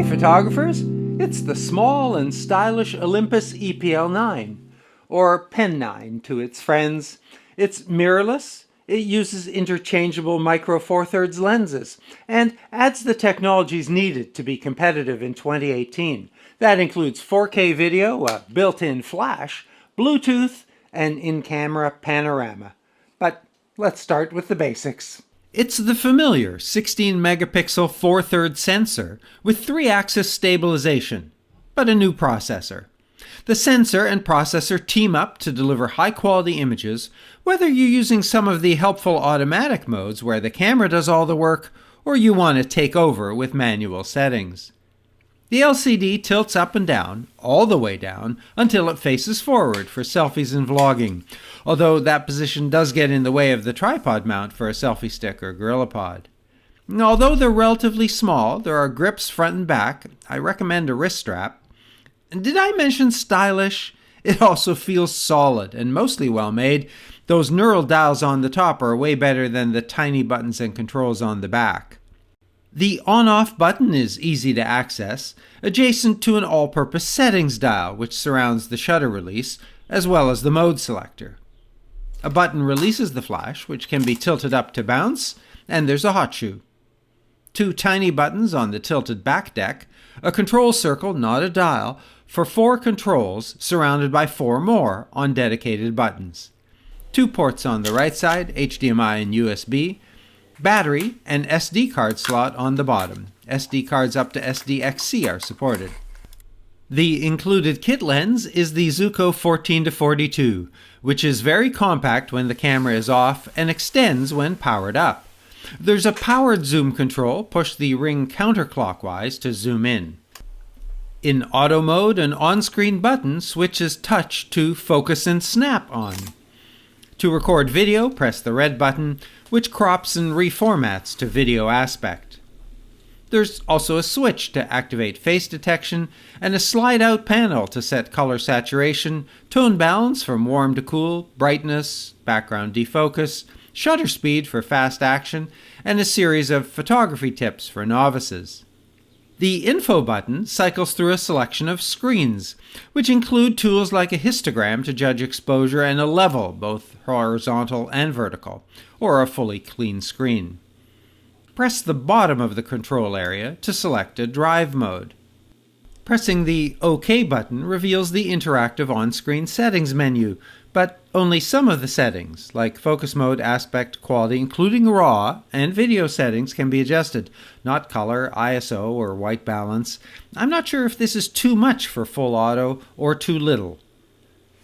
photographers, it's the small and stylish Olympus EPL9, or Pen 9 to its friends. It's mirrorless, it uses interchangeable micro four thirds lenses, and adds the technologies needed to be competitive in 2018. That includes 4K video, a built-in flash, Bluetooth, and in-camera panorama. But let's start with the basics. It's the familiar 16-megapixel 4/3 sensor with 3-axis stabilization, but a new processor. The sensor and processor team up to deliver high-quality images, whether you're using some of the helpful automatic modes where the camera does all the work, or you want to take over with manual settings. The LCD tilts up and down, all the way down, until it faces forward for selfies and vlogging, although that position does get in the way of the tripod mount for a selfie stick or GorillaPod. Although they're relatively small, there are grips front and back. I recommend a wrist strap. And did I mention stylish? It also feels solid and mostly well made. Those neural dials on the top are way better than the tiny buttons and controls on the back. The on-off button is easy to access, adjacent to an all-purpose settings dial which surrounds the shutter release, as well as the mode selector. A button releases the flash, which can be tilted up to bounce, and there's a hot shoe. 2 tiny buttons on the tilted back deck, a control circle, not a dial, for 4 controls surrounded by 4 more on dedicated buttons. 2 ports on the right side, HDMI and USB, battery and SD card slot on the bottom. SD cards up to SDXC are supported. The included kit lens is the Zuiko 14-42, which is very compact when the camera is off and extends when powered up. There's a powered zoom control. Push the ring counterclockwise to zoom in. In auto mode, an on-screen button switches touch to focus and snap on. To record video, press the red button, which crops and reformats to video aspect. There's also a switch to activate face detection and a slide-out panel to set color saturation, tone balance from warm to cool, brightness, background defocus, shutter speed for fast action, and a series of photography tips for novices. The info button cycles through a selection of screens, which include tools like a histogram to judge exposure and a level, both horizontal and vertical, or a fully clean screen. Press the bottom of the control area to select a drive mode. Pressing the OK button reveals the interactive on-screen settings menu, but only some of the settings, like focus mode, aspect, quality, including RAW, and video settings can be adjusted, not color, ISO, or white balance. I'm not sure if this is too much for full auto or too little.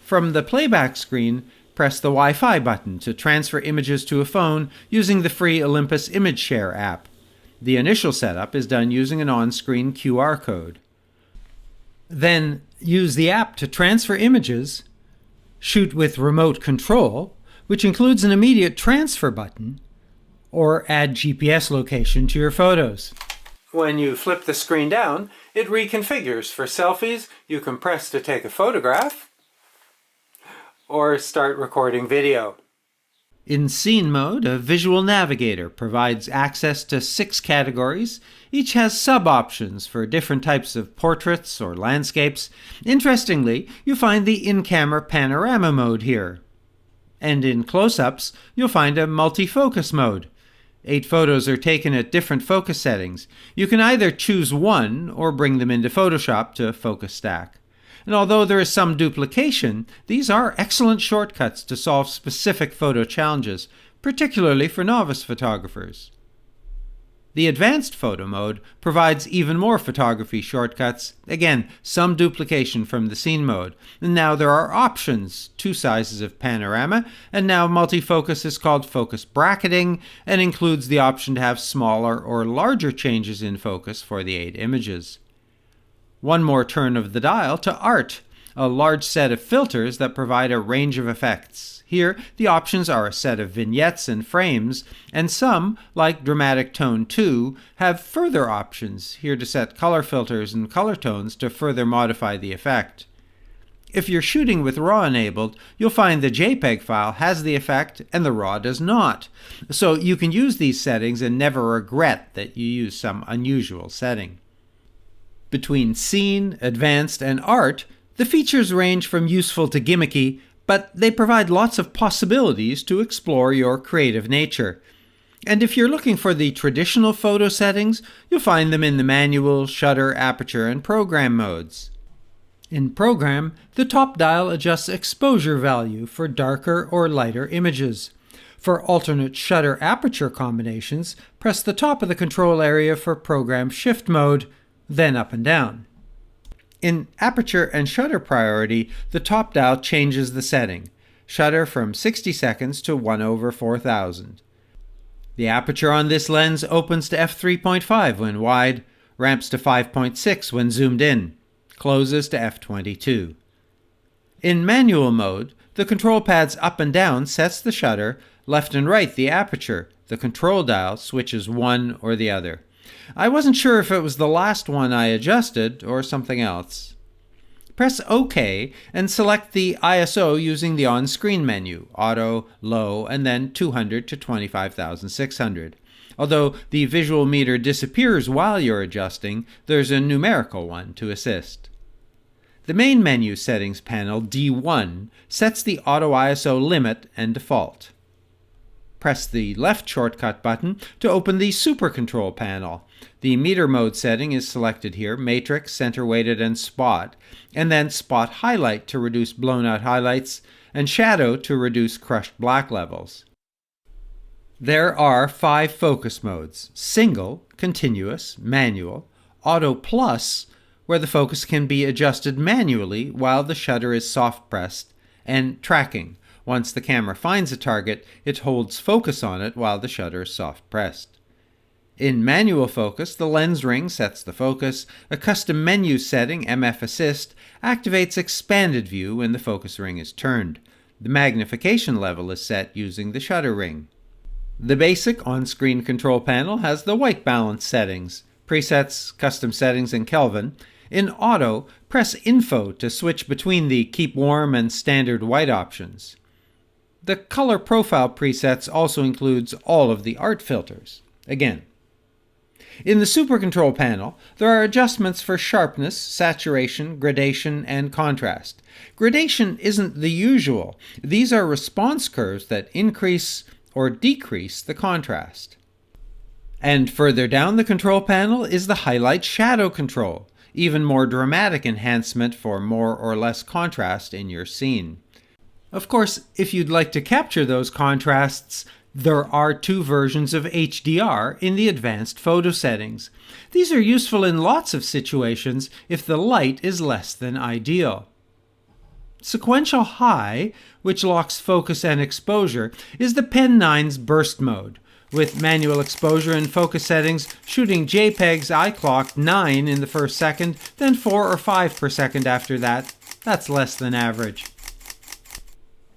From the playback screen, press the Wi-Fi button to transfer images to a phone using the free Olympus Image Share app. The initial setup is done using an on-screen QR code. Then use the app to transfer images, shoot with remote control, which includes an immediate transfer button, or add GPS location to your photos. When you flip the screen down, it reconfigures. For selfies, you can press to take a photograph, or start recording video. In scene mode, a visual navigator provides access to 6 categories. Each has sub-options for different types of portraits or landscapes. Interestingly, you find the in-camera panorama mode here. And in close-ups, you'll find a multi-focus mode. 8 photos are taken at different focus settings. You can either choose one or bring them into Photoshop to focus stack. And although there is some duplication, these are excellent shortcuts to solve specific photo challenges, particularly for novice photographers. The advanced photo mode provides even more photography shortcuts. Again, some duplication from the scene mode. And now there are options, 2 sizes of panorama, and now multifocus is called focus bracketing and includes the option to have smaller or larger changes in focus for the 8 images. One more turn of the dial to art, a large set of filters that provide a range of effects. Here, the options are a set of vignettes and frames, and some, like Dramatic Tone 2, have further options, here to set color filters and color tones to further modify the effect. If you're shooting with RAW enabled, you'll find the JPEG file has the effect and the RAW does not. So you can use these settings and never regret that you used some unusual setting. Between scene, advanced, and art, the features range from useful to gimmicky, but they provide lots of possibilities to explore your creative nature. And if you're looking for the traditional photo settings, you'll find them in the manual, shutter, aperture, and program modes. In program, the top dial adjusts exposure value for darker or lighter images. For alternate shutter-aperture combinations, press the top of the control area for program shift mode, then up and down. In aperture and shutter priority, the top dial changes the setting. Shutter from 60 seconds to 1/4000. The aperture on this lens opens to f3.5 when wide, ramps to 5.6 when zoomed in, closes to f22. In manual mode, the control pad's up and down sets the shutter, left and right the aperture. The control dial switches one or the other. I wasn't sure if it was the last one I adjusted or something else. Press OK and select the ISO using the on-screen menu, Auto, Low, and then 200 to 25,600. Although the visual meter disappears while you're adjusting, there's a numerical one to assist. The main menu settings panel, D1, sets the auto ISO limit and default. Press the left shortcut button to open the Super Control panel. The meter mode setting is selected here, Matrix, Center Weighted, and Spot, and then Spot Highlight to reduce blown out highlights, and Shadow to reduce crushed black levels. There are 5 focus modes: Single, Continuous, Manual, Auto Plus, where the focus can be adjusted manually while the shutter is soft pressed, and Tracking. Once the camera finds a target, it holds focus on it while the shutter is soft pressed. In manual focus, the lens ring sets the focus. A custom menu setting, MF Assist, activates expanded view when the focus ring is turned. The magnification level is set using the shutter ring. The basic on-screen control panel has the white balance settings, presets, custom settings, and Kelvin. In Auto, press Info to switch between the Keep Warm and Standard White options. The color profile presets also includes all of the art filters. Again, in the Super Control panel, there are adjustments for sharpness, saturation, gradation, and contrast. Gradation isn't the usual. These are response curves that increase or decrease the contrast. And further down the control panel is the Highlight Shadow control, even more dramatic enhancement for more or less contrast in your scene. Of course, if you'd like to capture those contrasts, there are 2 versions of HDR in the advanced photo settings. These are useful in lots of situations if the light is less than ideal. Sequential High, which locks focus and exposure, is the Pen 9's burst mode, with manual exposure and focus settings shooting JPEGs I-clocked 9 in the first second, then 4 or 5 per second after that. That's less than average.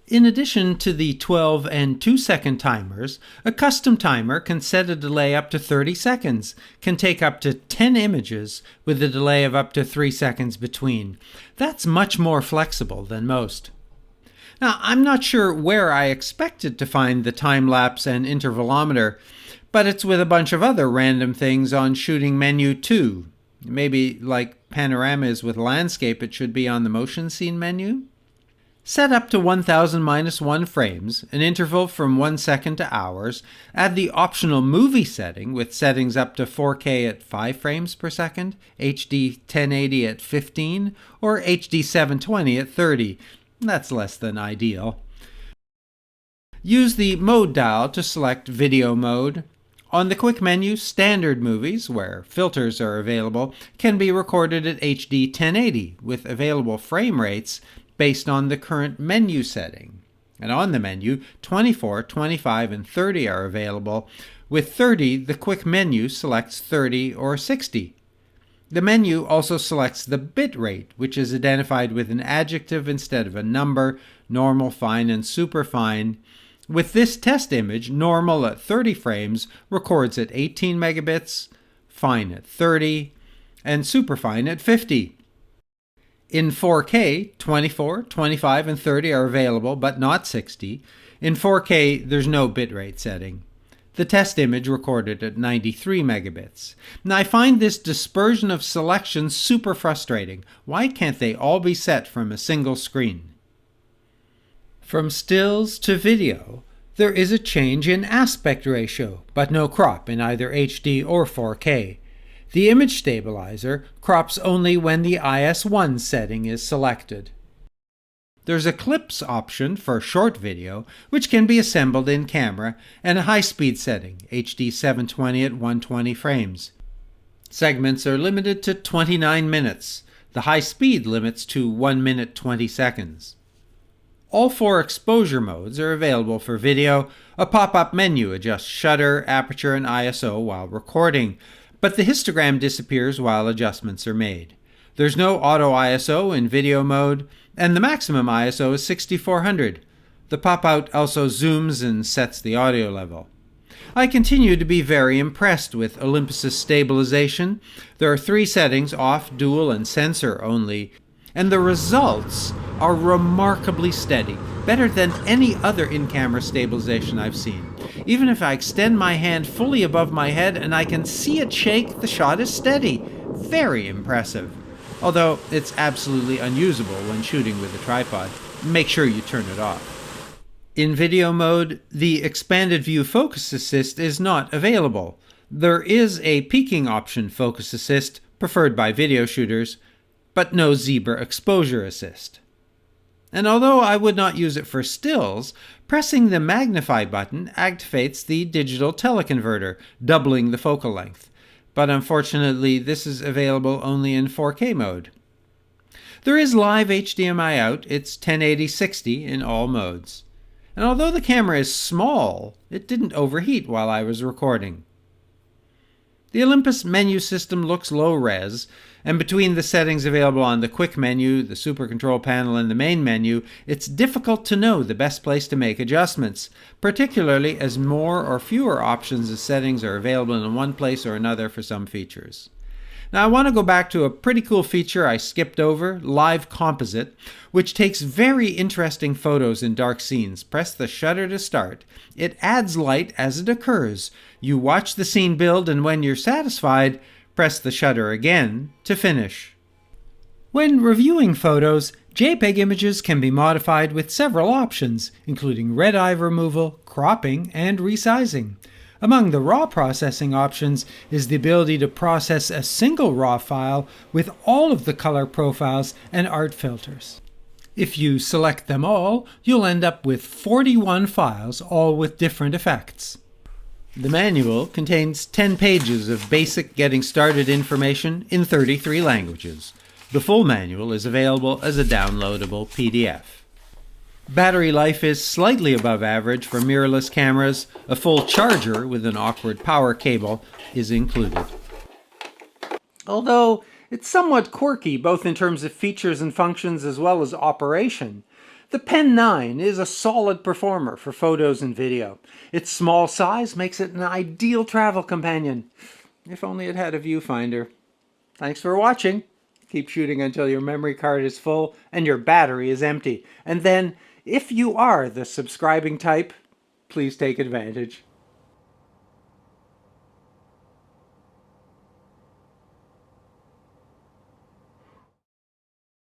In addition to the 12 and 2-second timers, a custom timer can set a delay up to 30 seconds, can take up to 10 images with a delay of up to 3 seconds between. That's much more flexible than most. Now, I'm not sure where I expected to find the time-lapse and intervalometer, but it's with a bunch of other random things on shooting menu too. Maybe like panorama is with landscape, it should be on the motion scene menu? Set up to 1000-1 frames, an interval from 1 second to hours. Add the optional movie setting with settings up to 4K at 5 frames per second, HD 1080 at 15, or HD 720 at 30. That's less than ideal. Use the mode dial to select video mode. On the quick menu, standard movies, where filters are available, can be recorded at HD 1080 with available frame rates based on the current menu setting. And on the menu, 24, 25, and 30 are available. With 30, the quick menu selects 30 or 60. The menu also selects the bit rate, which is identified with an adjective instead of a number, normal, fine, and superfine. With this test image, normal at 30 frames records at 18 megabits, fine at 30, and superfine at 50. In 4K, 24, 25, and 30 are available, but not 60. In 4K, there's no bitrate setting. The test image recorded at 93 megabits. Now I find this dispersion of selection super frustrating. Why can't they all be set from a single screen? From stills to video, there is a change in aspect ratio, but no crop in either HD or 4K. The image stabilizer crops only when the IS1 setting is selected. There's a clips option for short video, which can be assembled in camera, and a high-speed setting, HD 720 at 120 frames. Segments are limited to 29 minutes. The high speed limits to 1 minute 20 seconds. All 4 exposure modes are available for video. A pop-up menu adjusts shutter, aperture, and ISO while recording, but the histogram disappears while adjustments are made. There's no auto ISO in video mode, and the maximum ISO is 6400. The pop-out also zooms and sets the audio level. I continue to be very impressed with Olympus's stabilization. There are 3 settings, off, dual, and sensor only, and the results are remarkably steady, better than any other in-camera stabilization I've seen. Even if I extend my hand fully above my head and I can see it shake, the shot is steady. Very impressive. Although it's absolutely unusable when shooting with a tripod. Make sure you turn it off. In video mode, the expanded view focus assist is not available. There is a peaking option focus assist, preferred by video shooters, but no zebra exposure assist. And although I would not use it for stills, pressing the magnify button activates the digital teleconverter, doubling the focal length. But unfortunately, this is available only in 4K mode. There is live HDMI out. It's 1080-60 in all modes. And although the camera is small, it didn't overheat while I was recording. The Olympus menu system looks low-res, and between the settings available on the quick menu, the super control panel, and the main menu, it's difficult to know the best place to make adjustments, particularly as more or fewer options of settings are available in one place or another for some features. Now I want to go back to a pretty cool feature I skipped over, Live Composite, which takes very interesting photos in dark scenes. Press the shutter to start. It adds light as it occurs. You watch the scene build, and when you're satisfied, press the shutter again to finish. When reviewing photos, JPEG images can be modified with several options, including red eye removal, cropping, and resizing. Among the raw processing options is the ability to process a single raw file with all of the color profiles and art filters. If you select them all, you'll end up with 41 files, all with different effects. The manual contains 10 pages of basic getting started information in 33 languages. The full manual is available as a downloadable PDF. Battery life is slightly above average for mirrorless cameras. A full charger with an awkward power cable is included. Although it's somewhat quirky both in terms of features and functions as well as operation, the Pen 9 is a solid performer for photos and video. Its small size makes it an ideal travel companion. If only it had a viewfinder. Thanks for watching. Keep shooting until your memory card is full and your battery is empty. And then, if you are the subscribing type, please take advantage.